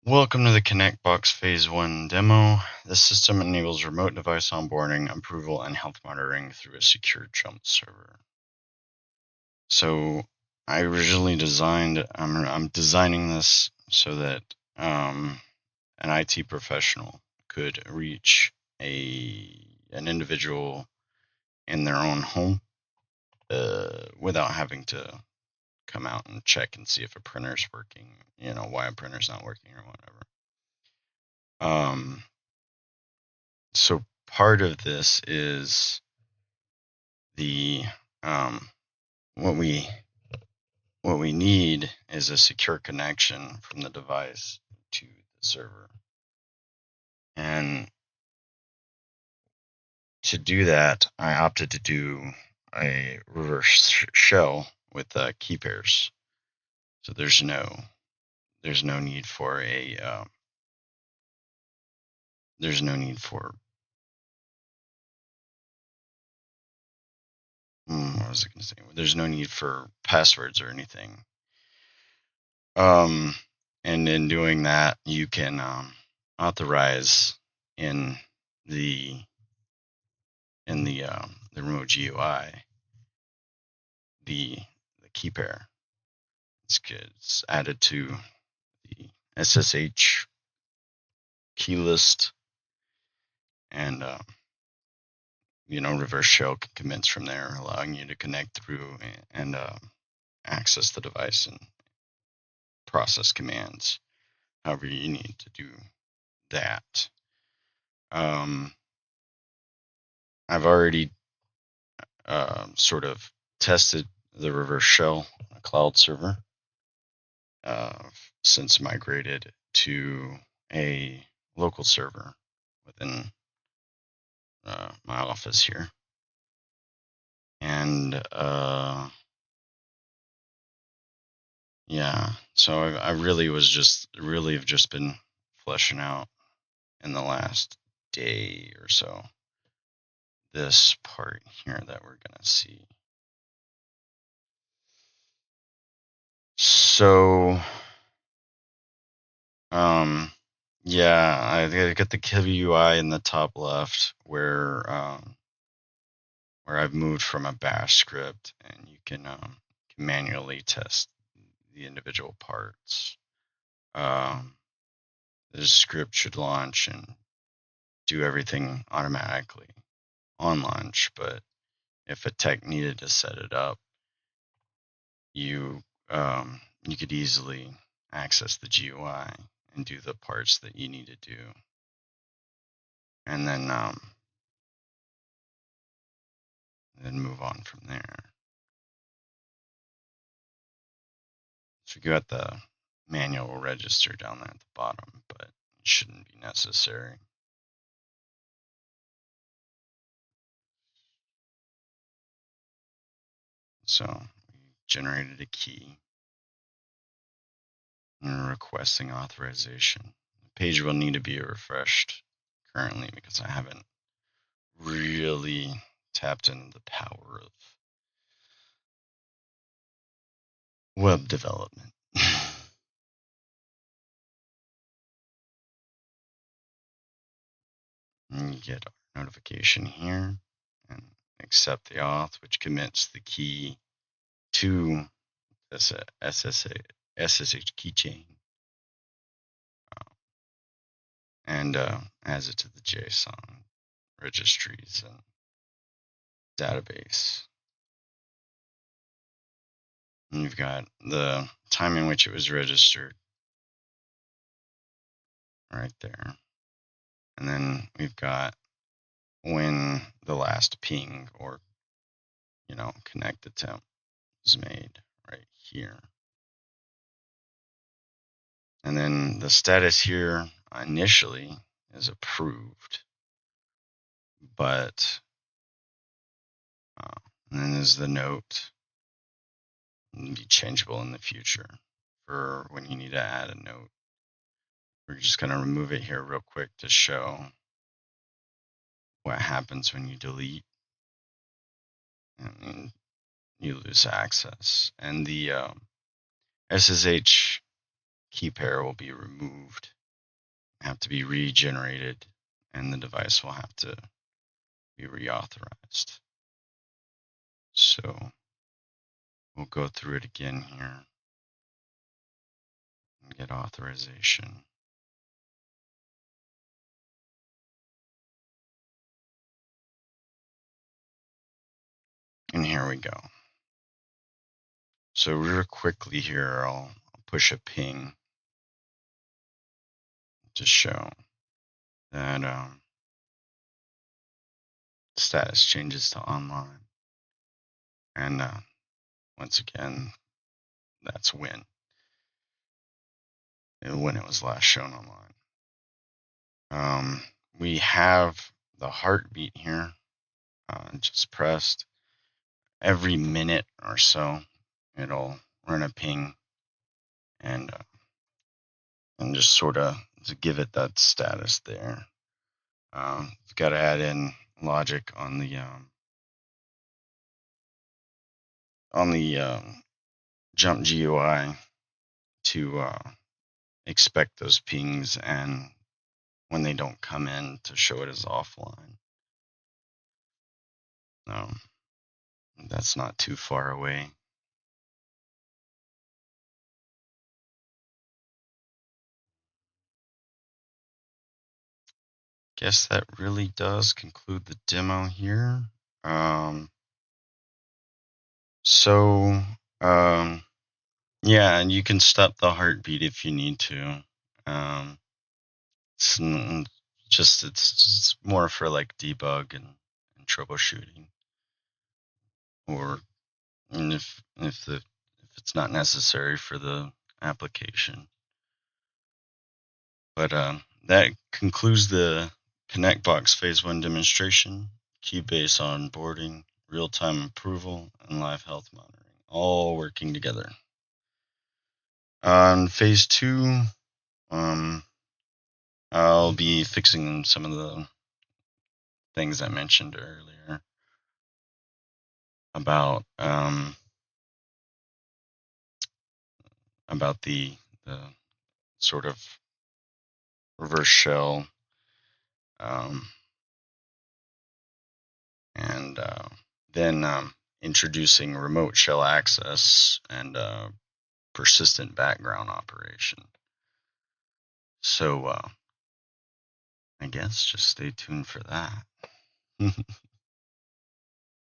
Welcome to the ConnectBox Phase 1 demo. This system enables remote device onboarding, approval, and health monitoring through a secure jump server. So I originally I'm designing this so that an IT professional could reach an individual in their own home without having to come out and check and see if a printer's working, why a printer's not working or whatever. So part of this is the what we need is a secure connection from the device to the server. And to do that, I opted to do a reverse shell with key pairs. So there's no need for what was I going to say? There's no need for passwords or anything. And in doing that, you can authorize in the remote GUI the key pair. It's added to the SSH key list, and reverse shell can commence from there, allowing you to connect through and access the device and process commands however you need to do that. I've already sort of tested the reverse shell cloud server since migrated to a local server within my office here. And yeah, so I really have just been fleshing out in the last day or so this part here that we're gonna see. So yeah, I got the KUI in the top left where I've moved from a bash script, and you can manually test the individual parts. This script should launch and do everything automatically on launch, but if a tech needed to set it up, you could easily access the GUI and do the parts that you need to do, and then move on from there. So you got the manual register down there at the bottom, but it shouldn't be necessary. So we generated a key and we're requesting authorization. The page will need to be refreshed currently because I haven't really tapped into the power of web development. And you get our notification here and accept the auth, which commits the key to this SSH keychain and adds it to the JSON registries and database. And you've got the time in which it was registered right there. And then we've got when the last ping or connect attempt is made right here. And then the status here initially is approved, but and then there's the note, and be changeable in the future for when you need to add a note. We're just going to remove it here real quick to show what happens when you delete and you lose access. And the SSH key pair will be removed have to be regenerated, and the device will have to be reauthorized. So we'll go through it again here and get authorization. And here we go. So real quickly here, I'll push a ping to show that status changes to online. And once again, that's when it was last shown online. We have the heartbeat here, just pressed. Every minute or so, it'll run a ping and just sort of to give it that status there. You've got to add in logic on the jump GUI to expect those pings, and when they don't come in, to show it as offline. That's not too far away. Guess that really does conclude the demo here. Yeah, and you can stop the heartbeat if you need to. It's it's more for like debug and troubleshooting, or if it's not necessary for the application. But that concludes the ConnectBox Phase 1 demonstration. Keybase onboarding, real-time approval, and live health monitoring, all working together. On Phase 2, I'll be fixing some of the things I mentioned earlier about the sort of reverse shell, and then introducing remote shell access and persistent background operation. So I guess just stay tuned for that.